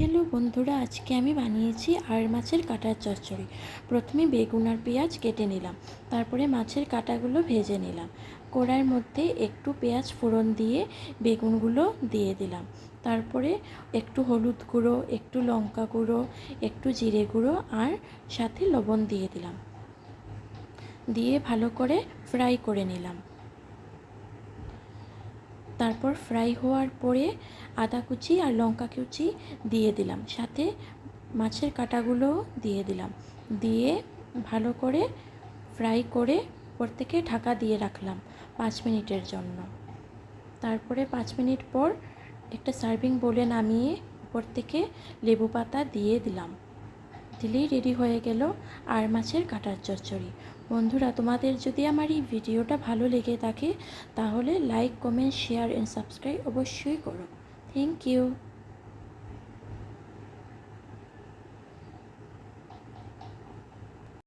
Hello বন্ধুরা, আজকে আমি বানিয়েছি আর মাছের কাঁটার চচ্চড়ি। প্রথমে বেগুন আর পেঁয়াজ কেটে নিলাম, তারপরে মাছের কাঁটাগুলো ভেজে নিলাম। কড়াইয়ের মধ্যে একটু পেঁয়াজ ফোড়ন দিয়ে বেগুনগুলো দিয়ে দিলাম। তারপরে একটু হলুদ গুঁড়ো, একটু লঙ্কা গুঁড়ো, একটু জিরে গুঁড়ো আর সাথে লবণ দিয়ে দিলাম। দিয়ে ভালো করে ফ্রাই করে নিলাম। তারপর ফ্রাই হওয়ার পরে আদা কুচি আর লঙ্কা কুচি দিয়ে দিলাম, সাথে মাছের কাঁটাগুলো দিয়ে দিলাম। দিয়ে ভালো করে ফ্রাই করে উপর থেকে ঢাকা দিয়ে রাখলাম 5 মিনিটের জন্য। তারপরে 5 মিনিট পর একটা সার্ভিং বোলে নামিয়ে উপর থেকে লেবু পাতা দিয়ে দিলাম। দিলেই রেডি হয়ে গেল আর মাছের কাঁটার চচ্চড়ি। বন্ধুরা, তোমাদের যদি আমার এই ভিডিওটা ভালো লেগে থাকে তাহলে like, comment, share and subscribe অবশ্যই করো। Thank you.